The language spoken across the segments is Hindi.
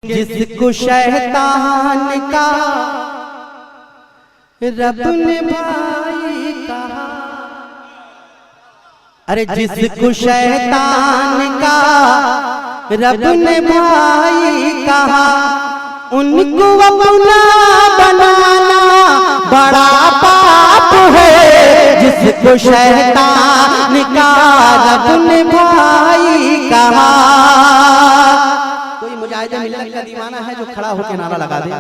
जिसको शैतान का रब ने भाई कहा, अरे जिसको शैतान का रब ने भाई कहा, उनको अपना बनाना बड़ा पाप है। जिसको शैतान का रब ने भाई कहा। कोई मुजाहिद मिल्लत का दीवाना है जो खड़ा होकर नारा लगा दे?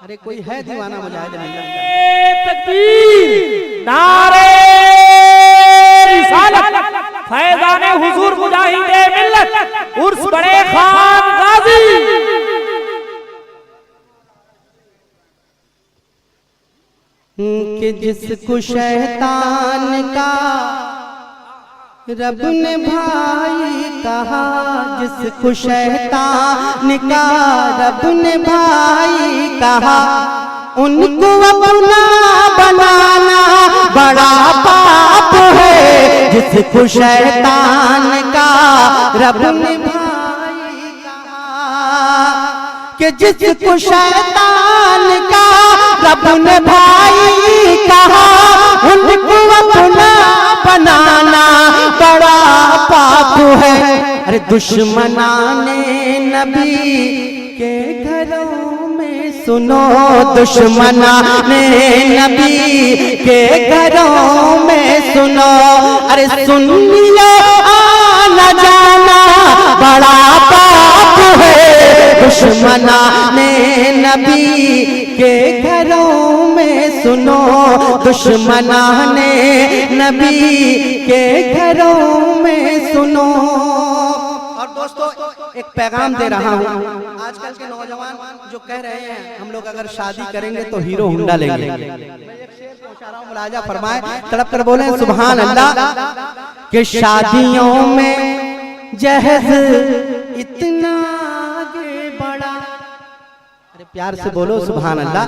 अरे कोई है दीवाना मुजाहिद मिल्लत का? तकबीर, नारे रिसालत, फैज़ाने हुजूर मुजाहिदे मिल्लत उर्स बड़े खान गाजी। कि जिसको शैतान का रब ने भाई कहा, जिसको शैतान का रब ने भाई कहा, उनको अपना बनाना बड़ा पाप है। जिसको शैतान का रब ने भाई कहा, कि जिसको शैतान का रब ने भाई कहा, उनको अपना बनाना बड़ा पाप है। अरे दुश्मनाने नबी के घरों में सुनो, दुश्मनाने नबी के घरों में सुनो, अरे सुन लियो आना जाना बड़ा पाप है। दुश्मनाने नबी के घरों में सुनो, दुश्मनाने नबी के घरों में सुनो। और दोस्तों एक पैगाम दे रहा हूँ, आजकल के नौजवान जो कह रहे हैं हम लोग अगर शादी करेंगे तो हीरो होंडा लेंगे। मैं एक शेर पहुंचा रहा हूँ, मुलाजा फरमाए, तड़प कर बोले सुभान अल्लाह। कि शादियों में जहेज इतना आगे बढ़ा, अरे प्यार से बोलो सुभान अल्लाह।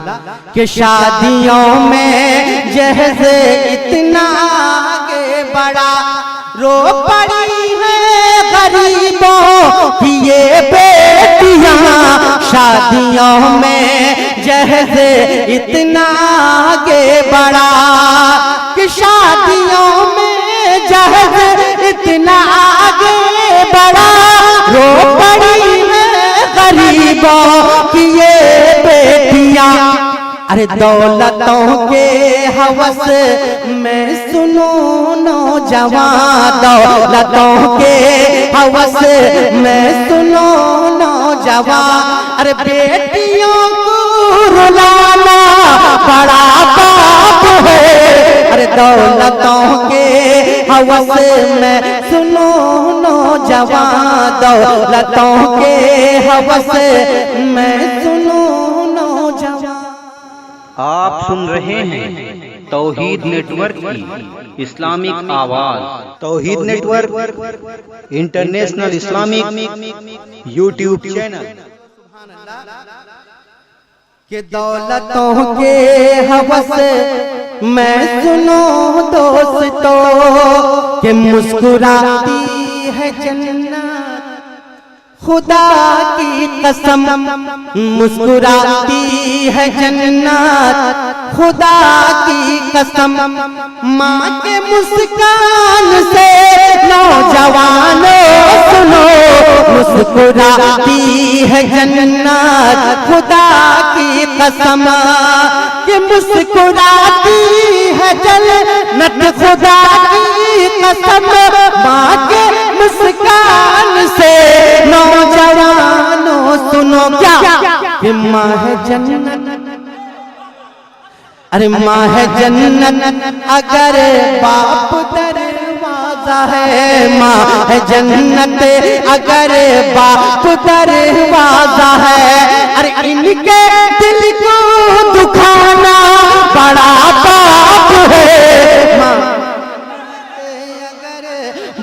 कि शादियों में जहेज इतना आगे बढ़ा, रो पड़ी है गरीबों की ये बेटियां। शादियों में जहेज इतना आगे बढ़ा, कि शादियों में जहेज इतना आगे बढ़ा, रो पड़ी है गरीबों की ये बेटियां। अरे दौलतों के हवस में सुनो नौजवान, दौलतों के हवस में सुनो नौजवान, अरे बेटियों को रुलाना बड़ा पाप है। अरे दौलतों के हवस में सुनो नौजवान, दौलतों के हवस में सुनो नौजवान। आप सुन रहे हैं तौहीद नेटवर्क की इस्लामिक आवाज। Tauheed network international Islamic YouTube channel. कि दौलतों के हवस में सुनो दोस्तों, कि मुस्कुराती है जन्नत खुदा की कसम, मुस्कुराती है जन्नत खुदा की कसम। माँ के मुस्कान से नौजवानों सुनो, मुस्कुराती है जन्नत खुदा की कसम। कि मुस्कुराती है जन्नत खुदा की कसम, माँ के मुस्कान से नौजवानों सुनो। क्या कि माँ है जन्नत, अरे माँ है जन्नत अगर बाप दरवाजा है, माँ है जन्नत अगर बाप दरवाजा है। अरे इनके दिल को दुखाना बड़ा पाप है। माँ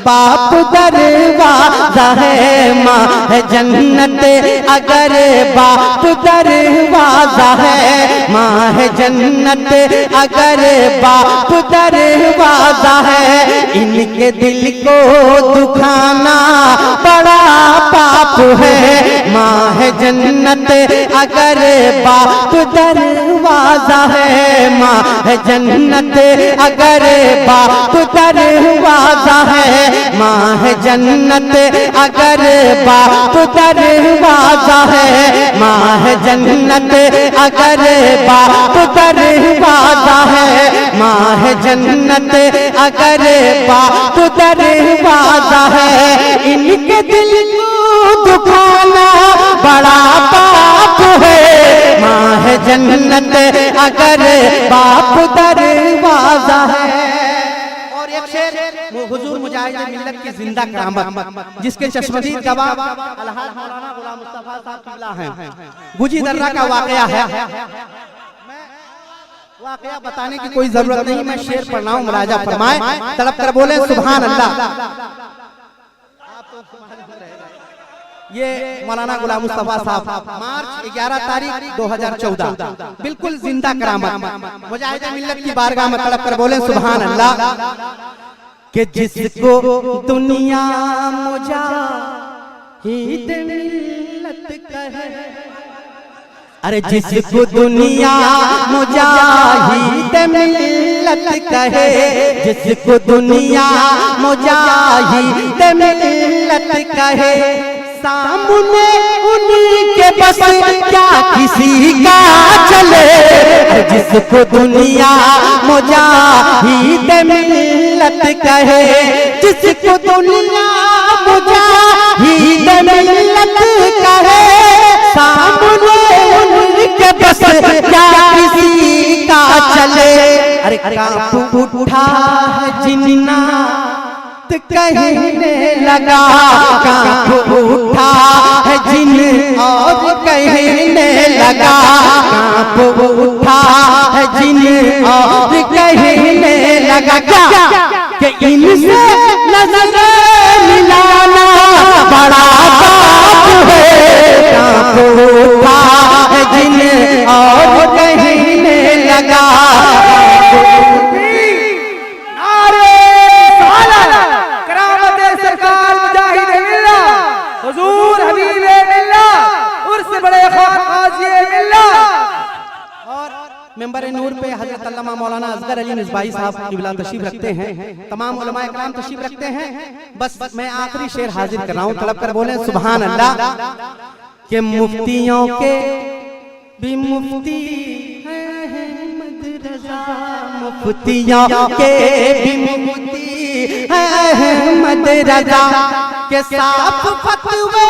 बाप दरवाजा है माँ है जन्नत, अगर बाप दरवाजा है माँ है जन्नत, अगर बाप दरवाजा है। इनके दिल को दुखाना बड़ा पाप है, माँ है जन्नत, अगर बाप दरवाजा है माँ है जन्नत, अगर बाप दरवाजा है माँ है जन्नत, अगर बाप दरवाजा है माँ है जन्नत, अगर बाप दरवाजा है माँ है जन्नत, अगर बाप दरवाजा है। इनके दिल को दुखाना बड़ा पाप है, माँ है जन्नत, अगर बाप दरवाजा है। और एक शेर हुजूर मुजाहिद मिल्लत की जिंदा करामत, जिसके चश्मदीद गवाह अलहाज मौलाना गुलाम मुस्तफा साहब किबला हैं। गुजी दर्रा का वाकया है, वाकया बताने की कोई जरूरत नहीं, मैं शेर पढ़ना हूँ, मुलाजा फरमाए, तड़प कर बोले सुभान अल्लाह। ये मौलाना गुलाम मुस्तफा साहब मार्च 11 तारीख 2014, बिल्कुल जिंदा करामत, मुजाहिद मिल्लत की बारगाह में तड़प कर बोले सुभान अल्लाह। कि जिसको दुनिया मुजाहिद मिल्लत कहे, अरे जिसको दुनिया मुजाहिद मिल्लत कहे, जिसको दुनिया मुजाहिद मिल्लत कहे, सामने उनके बस क्या किसी का चले। जिसको दुनिया मुजाहिद मिल्लत कहे, जिसको दुनिया मुजाहिद मिल्लत कहे, सामने उनके बस क्या किसी का चले। अरे कांप उठा जिन्ना कहने लगा, कांप उठा है जिन और कहने लगा, कांप उठा है जिन और कहने लगा क्या कि इनसे नजर मिलाना बड़ा पाप है। कांप उठा है जिन और कहने लगा, मेंबर नूर पे हजरत अल्लामा मौलाना असगर अली मिसबाही साहब किबला तशरीफ रखते हैं, तमाम उलमा इकराम तशरीफ रखते हैं। बस मैं आखिरी शेर हाजिर कर रहा हूँ, तड़प कर बोले सुभान अल्लाह। के मुफ्तियों के भी मुफ्ती है अहमद रजा, मुफ्तियों के भी मुफ्ती है अहमद रजा, के साफ फतवे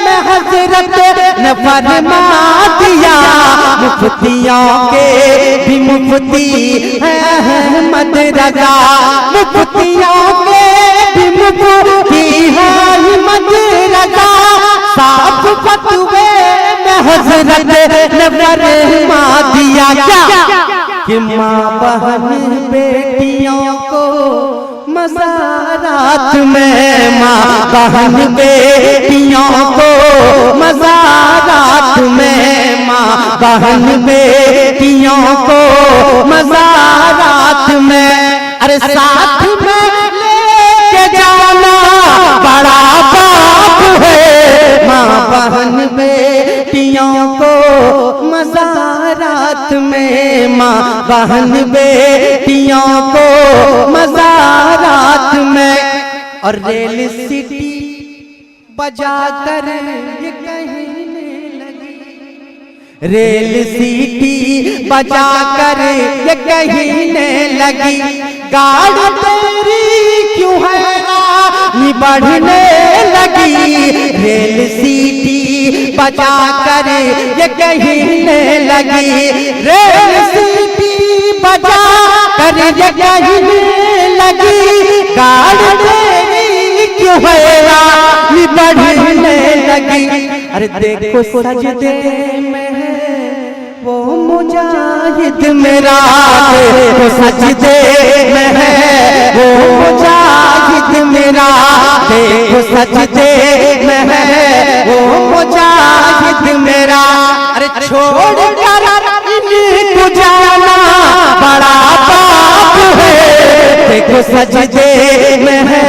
में हजरत ने फरमा दिया। मुफ्तियों के भी मुफ्ती है अहमद रजा, मुफ्तियों के भी मुफ्ती है अहमद रजा, साफ फतवे में हजरत ने फरमा दिया क्या कि माँ बहन बेटियों को मज़ारात में, माँ बहन बेटियों को मज़ारात में, माँ बहन बेटियों को मज़ारात में, अरे साथ में लेके जाना बड़ा पाप है। माँ बहन बेटियों को मज़ारात में, माँ बहन बेटियों को मज़ारात में। और रेल सिटी बजा कर ये कहने लगी, रेल सीटी बजा कर ये कहने लगी, गाड़ी तेरी क्यों हैरानी बढ़ने लगी। रेल सीटी बजा कर ये कहने लगी, रेल सीटी बजा कर ये कहने लगी, गाड़ी तेरी क्यों हैरानी बढ़ने लगी। अरे देखो सजदे में वो मुजाहिद मेरा देखो सजदे में है, वो मुजाहिद मेरा देखो सजदे में है, वो मुजाहिद मेरा। अरे छोड़ कर इनको जाना बड़ा पाप है, देखो सजदे में है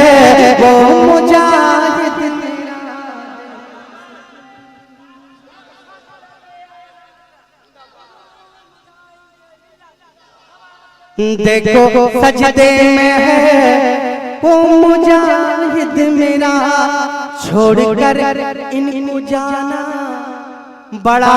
वो मुजाहिद मेरा। देखो सजदे में है वो मुजाहिद मेरा, छोड़ कर इनको जाना बड़ा